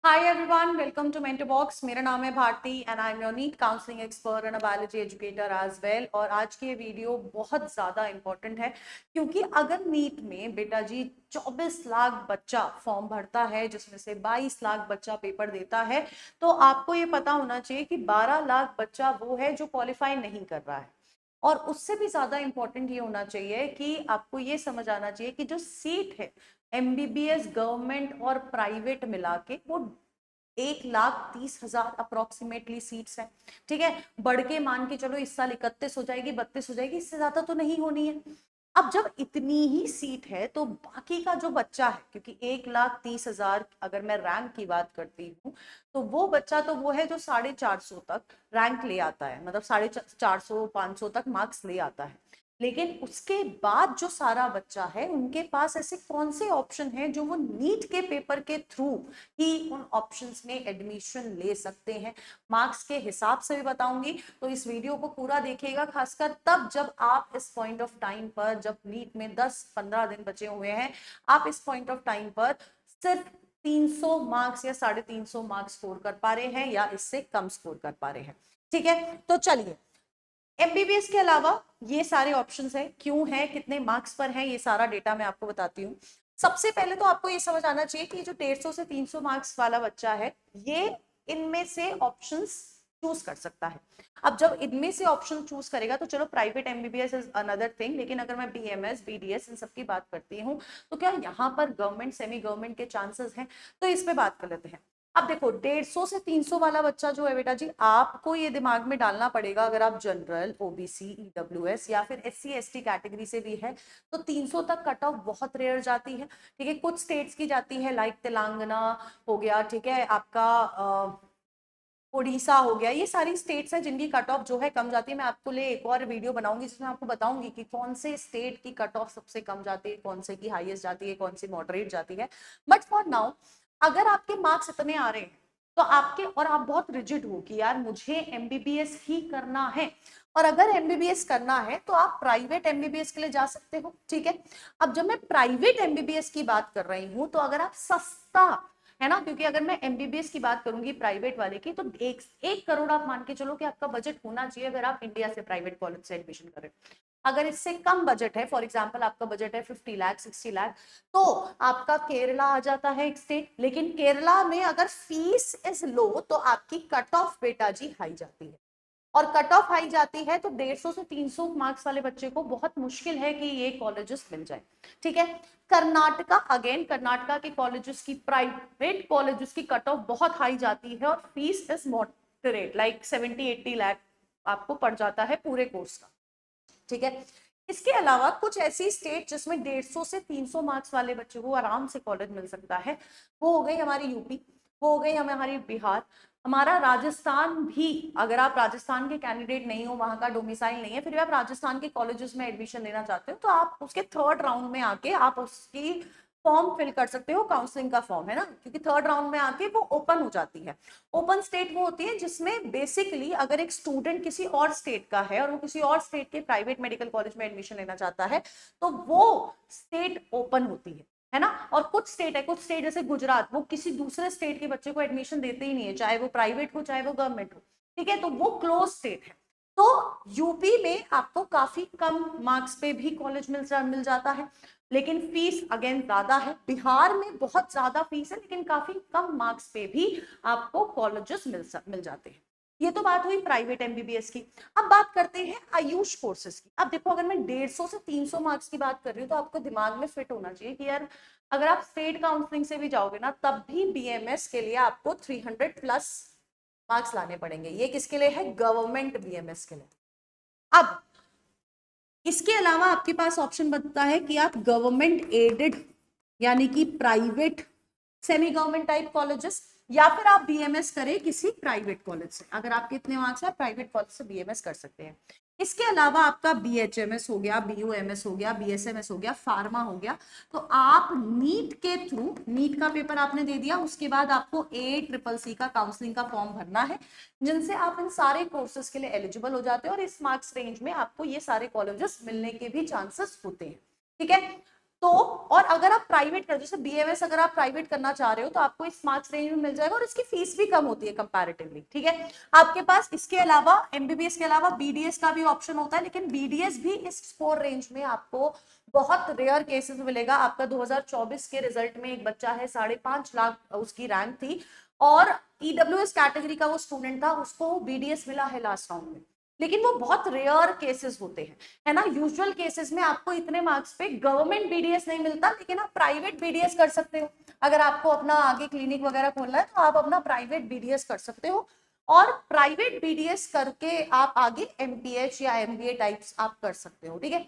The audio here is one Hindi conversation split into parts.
Hi everyone, welcome to mentor box. मेरा नाम है Bharti and I am your NEET counselling expert and biology educator as well. और आज की ये वीडियो बहुत ज़्यादा इंपॉर्टेंट है क्योंकि अगर नीट में बेटा जी 24 लाख बच्चा फॉर्म भरता है जिसमें से 22 लाख बच्चा पेपर देता है, तो आपको ये पता होना चाहिए कि 12 लाख बच्चा वो है जो क्वालिफाई नहीं कर रहा है। और उससे भी ज्यादा इंपॉर्टेंट ये होना चाहिए कि आपको ये समझ आना चाहिए कि जो सीट है एमबीबीएस गवर्नमेंट और प्राइवेट मिला के वो 1,30,000 अप्रोक्सीमेटली सीट्स हैं। ठीक है, बढ़ के मान के चलो इस साल 31 हो जाएगी, 32 हो जाएगी, इससे ज्यादा तो नहीं होनी है। अब जब इतनी ही सीट है तो बाकी का जो बच्चा है, क्योंकि 1,30,000 अगर मैं रैंक की बात करती हूँ तो वो बच्चा तो वो है जो 450 तक रैंक ले आता है, मतलब 450 500 तक मार्क्स ले आता है। लेकिन उसके बाद जो सारा बच्चा है उनके पास ऐसे कौन से ऑप्शन है जो वो नीट के पेपर के थ्रू ही उन ऑप्शंस में एडमिशन ले सकते हैं। मार्क्स के हिसाब से भी बताऊंगी, तो इस वीडियो को पूरा देखिएगा, खासकर तब जब आप इस पॉइंट ऑफ टाइम पर, जब नीट में 10-15 दिन बचे हुए हैं, आप इस पॉइंट ऑफ टाइम पर सिर्फ 300 मार्क्स या 350 मार्क्स स्कोर कर पा रहे हैं या इससे कम स्कोर कर पा रहे हैं। ठीक है, तो चलिए, एमबीबीएस के अलावा ये सारे ऑप्शंस हैं, क्यों है, कितने मार्क्स पर है, ये सारा डेटा मैं आपको बताती हूँ। सबसे पहले तो आपको ये समझ आना चाहिए कि जो 150 से 300 मार्क्स वाला बच्चा है ये इनमें से ऑप्शंस चूज कर सकता है। अब जब इनमें से ऑप्शन चूज करेगा तो चलो private MBBS is another thing, लेकिन अगर मैं बीएमएस बीडीएस इन सब की बात करती हूँ तो क्या यहाँ पर गवर्नमेंट सेमी गवर्नमेंट के चांसेस हैं, तो इस पे बात कर लेते हैं। अब देखो 150 से 300 वाला बच्चा जो है बेटा जी, आपको ये दिमाग में डालना पड़ेगा, अगर आप जनरल ओबीसी ईडब्ल्यूएस या फिर एससी एसटी कैटेगरी से भी है तो 300 तक कट ऑफ बहुत रेयर जाती है। ठीक है, कुछ स्टेट्स की जाती है, लाइक तेलंगाना हो गया, ठीक है, आपका उड़ीसा हो गया, ये सारी स्टेट्स हैं जिनकी कट ऑफ जो है कम जाती है। मैं आपको लिए एक और वीडियो बनाऊंगी जिसमें आपको बताऊंगी कि कौन से स्टेट की कट ऑफ सबसे कम जाती है, कौन से की हाईएस्ट जाती है, कौन सी मॉडरेट जाती है। बट फॉर नाउ अगर आपके मार्क्स इतने आ रहे हैं तो आपके, और आप बहुत रिजिड हो कि यार मुझे एमबीबीएस ही करना है, और अगर एमबीबीएस करना है तो आप प्राइवेट एमबीबीएस के लिए जा सकते हो। ठीक है, अब जब मैं प्राइवेट एमबीबीएस की बात कर रही हूं तो अगर आप सस्ता, है ना, क्योंकि अगर मैं एमबीबीएस की बात करूंगी प्राइवेट वाले की तो 1 करोड़ आप मान के चलो कि आपका बजट होना चाहिए अगर आप इंडिया से प्राइवेट कॉलेज से एडमिशन करें। अगर इससे कम बजट है, फॉर एग्जांपल आपका बजट है 50 लाख 60 लाख, तो आपका केरला आ जाता है एक स्टेट। लेकिन केरला में अगर फीस इज लो तो आपकी कट ऑफ बेटा जी हाई जाती है, और कट ऑफ हाई जाती है तो 150 से 300 मार्क्स वाले बच्चे को बहुत मुश्किल है कि ये कॉलेजेस मिल जाए। ठीक है, कर्नाटका, अगेन कर्नाटका के कॉलेजेस की, प्राइवेट कॉलेजेस की कट ऑफ बहुत हाई जाती है और fees is moderate, like 70-80 lakh आपको पड़ जाता है पूरे कोर्स का। ठीक है, इसके अलावा कुछ ऐसी स्टेट जिसमें 150 से 300 मार्क्स वाले बच्चे को आराम से कॉलेज मिल सकता है, वो हो गई हमारी यूपी, वो हो गई हमारी बिहार, हमारा राजस्थान भी। अगर आप राजस्थान के कैंडिडेट नहीं हो, वहां का डोमिसाइल नहीं है, फिर भी आप राजस्थान के कॉलेजेस में एडमिशन लेना चाहते हो तो आप उसके थर्ड राउंड में आके आप उसकी फॉर्म फिल कर सकते हो, काउंसलिंग का फॉर्म, है ना, क्योंकि थर्ड राउंड में आके वो ओपन हो जाती है। ओपन स्टेट वो होती है जिसमें बेसिकली अगर एक स्टूडेंट किसी और स्टेट का है और वो किसी और स्टेट के प्राइवेट मेडिकल कॉलेज में एडमिशन लेना चाहता है तो वो स्टेट ओपन होती है ना। और कुछ स्टेट है, कुछ स्टेट जैसे गुजरात, वो किसी दूसरे स्टेट के बच्चे को एडमिशन देते ही नहीं है, चाहे वो प्राइवेट हो चाहे वो गवर्नमेंट हो। ठीक है, तो वो क्लोज स्टेट है। तो यूपी में आपको काफी कम मार्क्स पे भी कॉलेज मिल जाता है, लेकिन फीस अगेन ज्यादा है। बिहार में बहुत ज्यादा फीस है लेकिन काफी कम मार्क्स पे भी आपको कॉलेजेस मिल जाते हैं। ये तो बात हुई प्राइवेट एमबीबीएस की। अब बात करते हैं आयुष कोर्सेज की। अब देखो, अगर मैं 150 से 300 मार्क्स की बात कर रही हूँ तो आपको दिमाग में फिट होना चाहिए कि यार अगर आप स्टेट काउंसलिंग से भी जाओगे ना तब भी बीएमएस के लिए आपको 300 प्लस मार्क्स लाने पड़ेंगे। ये किसके लिए है? गवर्नमेंट बीएमएस के लिए। अब इसके अलावा आपके पास ऑप्शन बनता है कि आप गवर्नमेंट एडेड यानी कि private semi government type colleges, या फिर आप बीएमएस करें किसी प्राइवेट कॉलेज से। अगर आपके इतने मार्क्स है प्राइवेट कॉलेज से बीएमएस कर सकते हैं। इसके अलावा आपका बीएचएमएस हो गया, बीयूएमएस हो गया, बीएसएमएस हो गया, फार्मा हो गया, तो आप नीट के थ्रू, नीट का पेपर आपने दे दिया, उसके बाद आपको ACCC का काउंसलिंग का फॉर्म भरना है, जिनसे आप इन सारे कोर्सेज के लिए एलिजिबल हो जाते हैं और इस मार्क्स रेंज में आपको ये सारे कॉलेजेस मिलने के भी चांसेस होते हैं। ठीक है, तो और अगर आप प्राइवेट कर, जैसे बीएमएस अगर आप प्राइवेट करना चाह रहे हो तो आपको इस मार्क्स रेंज में मिल जाएगा और इसकी फीस भी कम होती है कंपैरेटिवली, ठीक है। आपके पास इसके अलावा एमबीबीएस के अलावा बीडीएस का भी ऑप्शन होता है, लेकिन बीडीएस भी इस स्कोर रेंज में आपको बहुत रेयर केसेस में मिलेगा। आपका 2024 के रिजल्ट में एक बच्चा है, 5.5 लाख उसकी रैंक थी और ईडब्ल्यूएस कैटेगरी का वो स्टूडेंट था, उसको बीडीएस मिला है लास्ट राउंड में, लेकिन वो बहुत रेयर केसेस होते हैं, है ना। यूजुअल केसेस में आपको इतने मार्क्स पे गवर्नमेंट बीडीएस नहीं मिलता, लेकिन आप प्राइवेट बीडीएस कर सकते हो। अगर आपको अपना आगे क्लिनिक वगैरह खोलना है तो आप अपना प्राइवेट बीडीएस कर सकते हो, और प्राइवेट बीडीएस करके आप आगे एमपीएच या एमबीए टाइप्स आप कर सकते हो, ठीक है।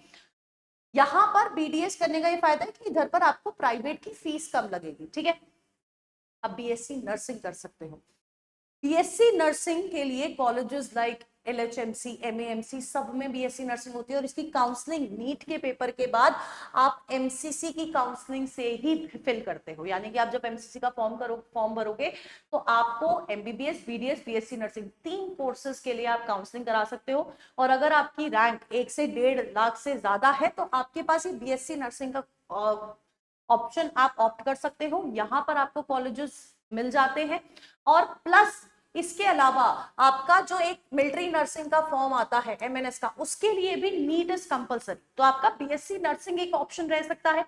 यहां पर बीडीएस करने का ये फायदा है कि इधर पर आपको प्राइवेट की फीस कम लगेगी, ठीक है। आप बीएससी नर्सिंग कर सकते हो। बीएससी नर्सिंग के लिए कॉलेजेस लाइक एलएचएमसी, एमएएमसी सब में बीएससी नर्सिंग होती है, और इसकी काउंसलिंग नीट के पेपर के बाद आप एमसीसी की काउंसलिंग से ही फिल करते हो। यानी कि आप जब एमसीसी का फॉर्म भरोगे तो आपको MBBS, BDS, BSc nursing 3 courses के लिए आप काउंसलिंग करा सकते हो। और अगर आपकी रैंक 1 से 1.5 लाख से ज्यादा है तो आपके पास ये बीएससी नर्सिंग का ऑप्शन आप ऑप्ट कर सकते हो। यहाँ पर आपको कॉलेजेस मिल जाते हैं, और प्लस इसके अलावा आपका जो एक मिलिट्री नर्सिंग का फॉर्म आता है एमएनएस का, उसके लिए भी नीट इज कंपलसरी, तो आपका बीएससी नर्सिंग एक ऑप्शन रह सकता है।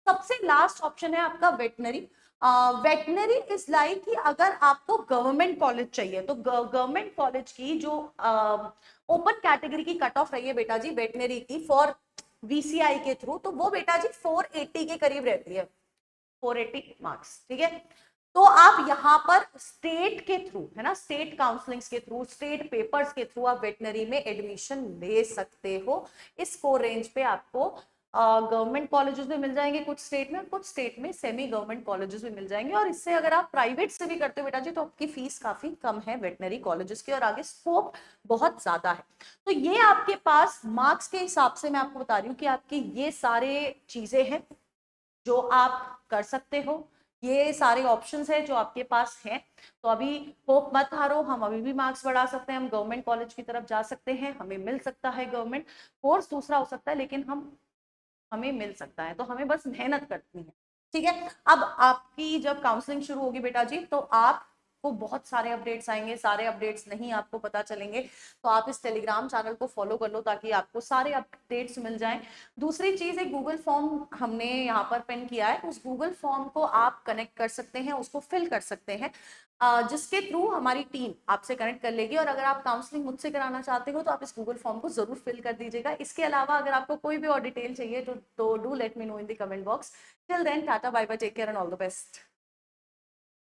सबसे लास्ट ऑप्शन है आपका वेटनरी। वेटनरी इज लाइक कि अगर आपको गवर्नमेंट कॉलेज चाहिए तो गवर्नमेंट कॉलेज की जो ओपन कैटेगरी की कट ऑफ रही है बेटा जी वेटनरी की फॉर वीसीआई के थ्रू, तो वो बेटा जी 480 के करीब रहती है, 480 मार्क्स, ठीक है। तो आप यहाँ पर स्टेट के थ्रू, है ना, स्टेट काउंसलिंग्स के थ्रू, स्टेट पेपर्स के थ्रू आप वेटनरी में एडमिशन ले सकते हो। इस स्कोर रेंज पे आपको गवर्नमेंट कॉलेजेस में मिल जाएंगे कुछ स्टेट में, कुछ स्टेट में सेमी गवर्नमेंट कॉलेजेस में मिल जाएंगे। और इससे अगर आप प्राइवेट से भी करते हो बेटा जी तो आपकी फीस काफी कम है वेटनरी कॉलेजेस की, और आगे स्कोप बहुत ज्यादा है। तो ये आपके पास मार्क्स के हिसाब से मैं आपको बता रही हूँ कि आपकी ये सारे चीजें हैं जो आप कर सकते हो, ये सारे ऑप्शंस है जो आपके पास हैं। तो अभी होप मत हारो, हम अभी भी मार्क्स बढ़ा सकते हैं, हम गवर्नमेंट कॉलेज की तरफ जा सकते हैं, हमें मिल सकता है गवर्नमेंट कोर्स दूसरा हो सकता है, लेकिन हमें मिल सकता है, तो हमें बस मेहनत करनी है, ठीक है। अब आपकी जब काउंसलिंग शुरू होगी बेटा जी तो आपको बहुत सारे अपडेट्स आएंगे, सारे अपडेट्स नहीं आपको पता चलेंगे, तो आप इस टेलीग्राम चैनल को फॉलो कर लो ताकि आपको सारे अपडेट्स मिल जाएं। दूसरी चीज, एक गूगल फॉर्म हमने यहाँ पर पेन किया है, उस गूगल फॉर्म को आप कनेक्ट कर सकते हैं, उसको फिल कर सकते हैं, जिसके थ्रू हमारी टीम आपसे कनेक्ट कर लेगी। और अगर आप काउंसलिंग मुझसे कराना चाहते हो तो आप इस गूगल फॉर्म को जरूर फिल कर दीजिएगा। इसके अलावा अगर आपको कोई भी और डिटेल चाहिए तो do let me know in the comment box. Till then tata bye bye, take care and all the best.